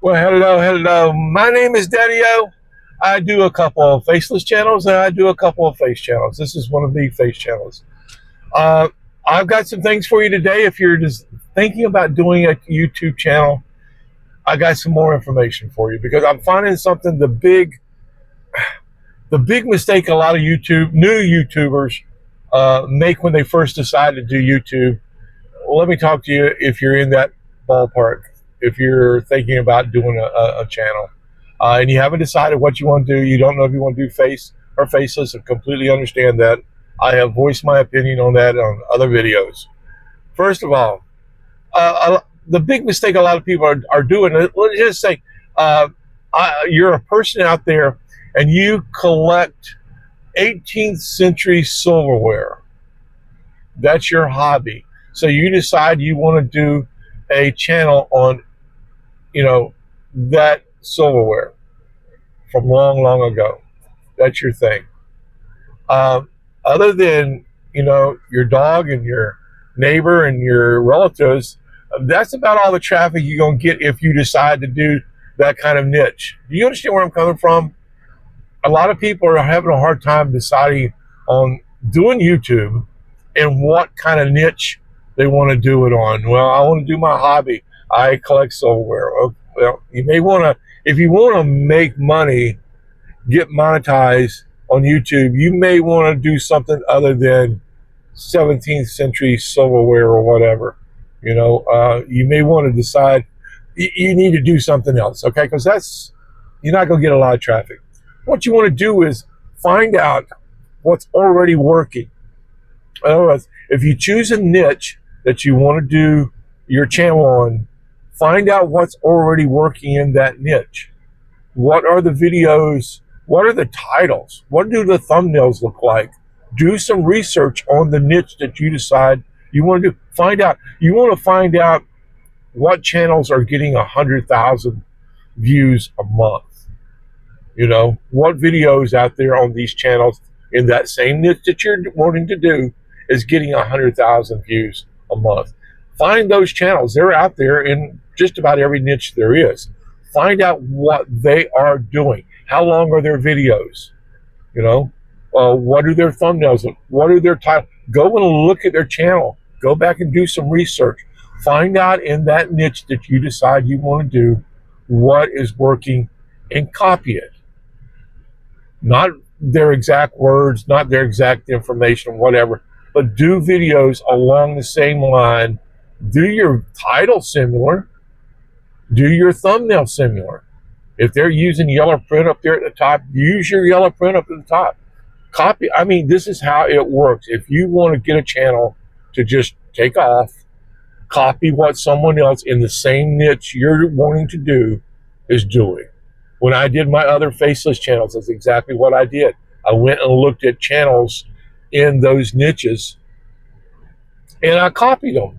Well, hello. My name is Daddy-O. I do a couple of faceless channels and I do a couple of face channels. This is one of the face channels. Uh, I've got some things for you today. If you're just thinking about doing a YouTube channel, I got some more information for you because I'm finding something the big mistake a lot of new YouTubers make when they first decide to do YouTube. Well, let me talk to you if you're in that ballpark, if you're thinking about doing a channel and you haven't decided what you want to do, you don't know if you want to do face or faceless, and completely understand that. I have voiced my opinion on that on other videos. First of all, the big mistake a lot of people are doing, let's just say you're a person out there and you collect 18th century silverware. That's your hobby. So you decide you want to do a channel on, that silverware from long ago. That's your thing. Other than, your dog and your neighbor and your relatives, that's about all the traffic you're going to get if you decide to do that kind of niche. Do you understand where I'm coming from? A lot of people are having a hard time deciding on doing YouTube and what kind of niche they want to do it on. Well, I want to do my hobby. I collect silverware. Well, you may want to, if you want to make money, get monetized on YouTube, you may want to do something other than 17th century silverware or whatever. You may want to decide you need to do something else, okay? Because you're not going to get a lot of traffic. What you want to do is find out what's already working. In other words, if you choose a niche that you want to do your channel on, find out what's already working in that niche. What are the videos? What are the titles? What do the thumbnails look like? Do some research on the niche that you decide you want to do. You want to find out what channels are getting 100,000 views a month. What videos out there on these channels in that same niche that you're wanting to do is getting 100,000 views a month. Find those channels. They're out there in just about every niche there is. Find out what they are doing. How long are their videos? What are their thumbnails? What are their titles? Go and look at their channel. Go back and do some research. Find out in that niche that you decide you want to do what is working and copy it. Not their exact words, not their exact information, whatever, but do videos along the same line. Do your title similar. Do your thumbnail similar. If they're using yellow print up there at the top, use your yellow print up at the top. Copy. This is how it works. If you want to get a channel to just take off, copy what someone else in the same niche you're wanting to do is doing. When I did my other faceless channels, that's exactly what I did. I went and looked at channels in those niches and I copied them.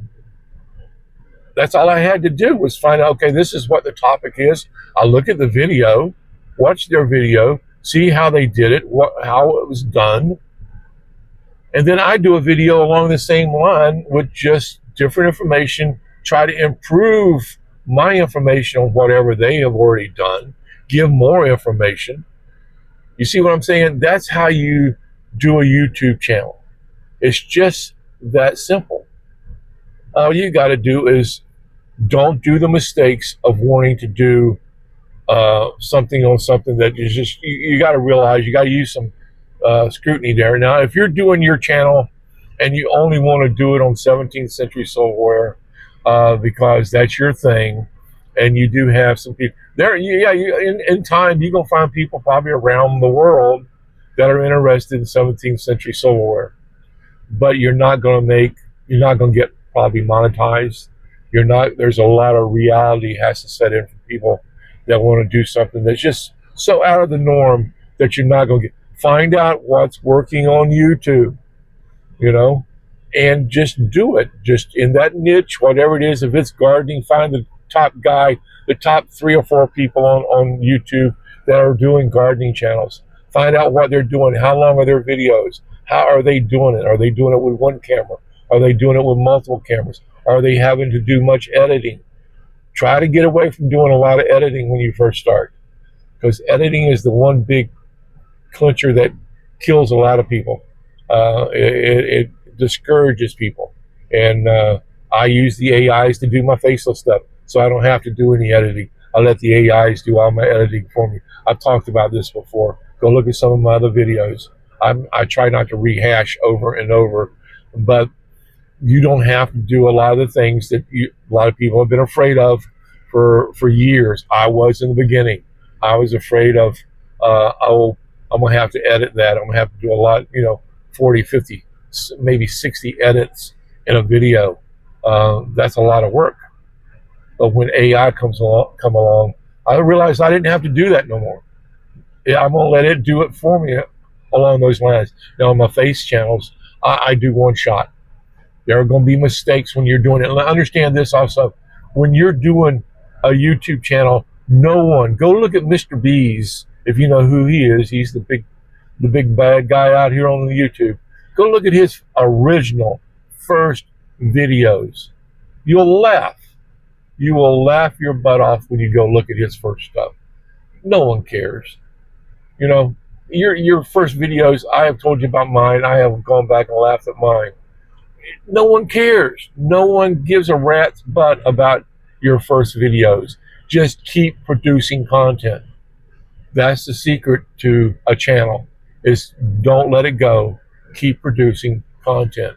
That's all I had to do was find out, okay, this is what the topic is. I look at the video, watch their video, see how they did it, how it was done. And then I do a video along the same line with just different information, try to improve my information on whatever they have already done, give more information. You see what I'm saying? That's how you do a YouTube channel. It's just that simple. All you got to do is don't do the mistakes of wanting to do something on something that you got to realize you got to use some scrutiny there. Now, if you're doing your channel and you only want to do it on 17th century silverware because that's your thing, and you do have some people there, in time you're gonna find people probably around the world that are interested in 17th century silverware, but you're not gonna get probably monetized. There's a lot of reality has to set in for people that want to do something that's just so out of the norm that you're not gonna get. Find out what's working on YouTube, and just do it. Just in that niche, whatever it is. If it's gardening, find the top guy, the top 3 or 4 people on YouTube that are doing gardening channels. Find out what they're doing. How long are their videos? How are they doing it? Are they doing it with one camera? Are they doing it with multiple cameras? Are they having to do much editing? Try to get away from doing a lot of editing when you first start, because editing is the one big clincher that kills a lot of people. It discourages people. And I use the AIs to do my faceless stuff, so I don't have to do any editing. I let the AIs do all my editing for me. I've talked about this before. Go look at some of my other videos. I try not to rehash over and over, but you don't have to do a lot of the things that a lot of people have been afraid of for years. I was in the beginning. I was afraid of, oh, I'm going to have to edit that. I'm going to have to do a lot, 40, 50, maybe 60 edits in a video. That's a lot of work. But when AI come along, I realized I didn't have to do that no more. I'm going to let it do it for me along those lines. Now, on my face channels, I do one shot. There are going to be mistakes when you're doing it. And understand this also. When you're doing a YouTube channel, no one, go look at Mr. B's, if you know who he is. He's the big bad guy out here on the YouTube. Go look at his original first videos. You'll laugh. You will laugh your butt off when you go look at his first stuff. No one cares. Your first videos, I have told you about mine. I have gone back and laughed at mine. No one cares. No one gives a rat's butt about your first videos. Just keep producing content. That's the secret to a channel, is don't let it go. Keep producing content.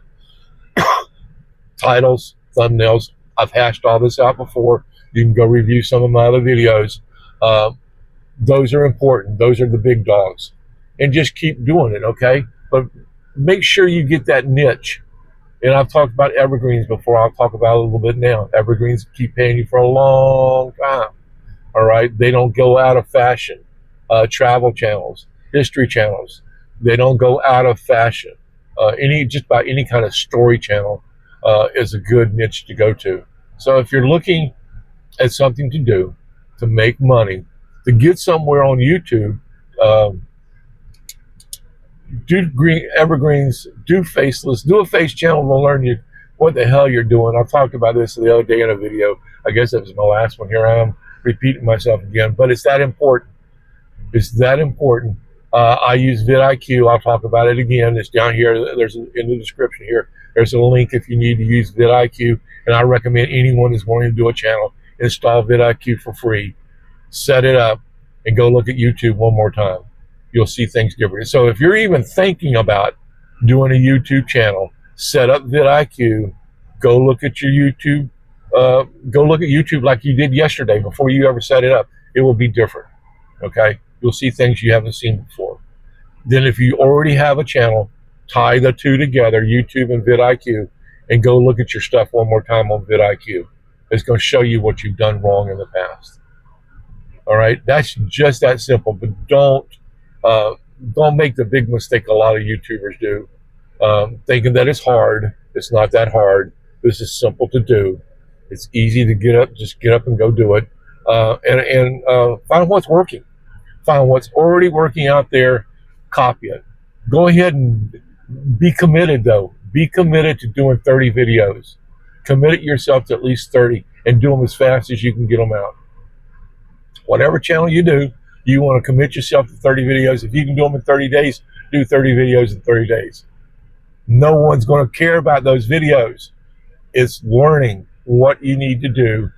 Titles, thumbnails. I've hashed all this out before. You can go review some of my other videos. Those are important. Those are the big dogs. And just keep doing it, okay? But make sure you get that niche. And I've talked about evergreens before. I'll talk about it a little bit now. Evergreens keep paying you for a long time. All right? They don't go out of fashion. Travel channels, history channels, they don't go out of fashion. Just about any kind of story channel is a good niche to go to. So if you're looking at something to do, to make money, to get somewhere on YouTube, do evergreens, do faceless, do a face channel to learn what the hell you're doing. I talked about this the other day in a video. I guess that was my last one. Here I am repeating myself again, but it's that important. It's that important. I use vidIQ. I'll talk about it again. It's down here. In the description here. There's a link if you need to use vidIQ, and I recommend anyone who's wanting to do a channel, install vidIQ for free, set it up, and go look at YouTube one more time. You'll see things different. So if you're even thinking about doing a YouTube channel, set up vidIQ, go look at your YouTube, go look at YouTube like you did yesterday before you ever set it up. It will be different, okay? You'll see things you haven't seen before. Then if you already have a channel, tie the two together, YouTube and vidIQ, and go look at your stuff one more time on vidIQ. It's going to show you what you've done wrong in the past. All right? That's just that simple, but don't make the big mistake a lot of YouTubers do, thinking that it's hard. It's not that hard. This is simple to do. It's easy to get up, just get up and go do it, and find what's working. Find what's already working out there, copy it. Go ahead and be committed, though. Be committed to doing 30 videos. Commit yourself to at least 30 and do them as fast as you can get them out. Whatever channel you do, you want to commit yourself to 30 videos. If you can do them in 30 days, do 30 videos in 30 days. No one's going to care about those videos. It's learning what you need to do.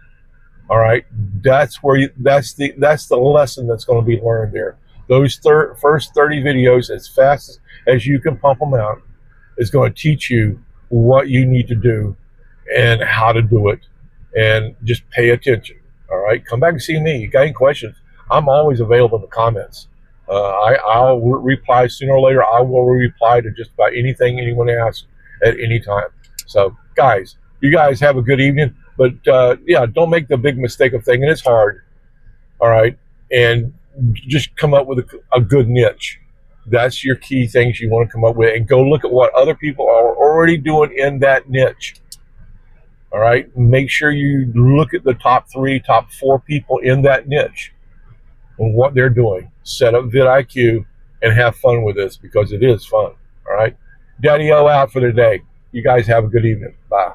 All right, that's the lesson that's going to be learned there. Those first 30 videos, as fast as you can pump them out, is going to teach you what you need to do and how to do it. And just pay attention. All right, come back and see me. You got any questions? I'm always available in the comments. I'll reply sooner or later. I will reply to just about anything anyone asks at any time. So, guys, you guys have a good evening. But yeah, don't make the big mistake of thinking it's hard. All right, and just come up with a good niche. That's your key things you want to come up with, and go look at what other people are already doing in that niche. All right, make sure you look at the top 3, top 4 people in that niche and what they're doing. Set up vidIQ and have fun with this, because it is fun. All right, Daddy-O out for the day. You guys have a good evening. Bye.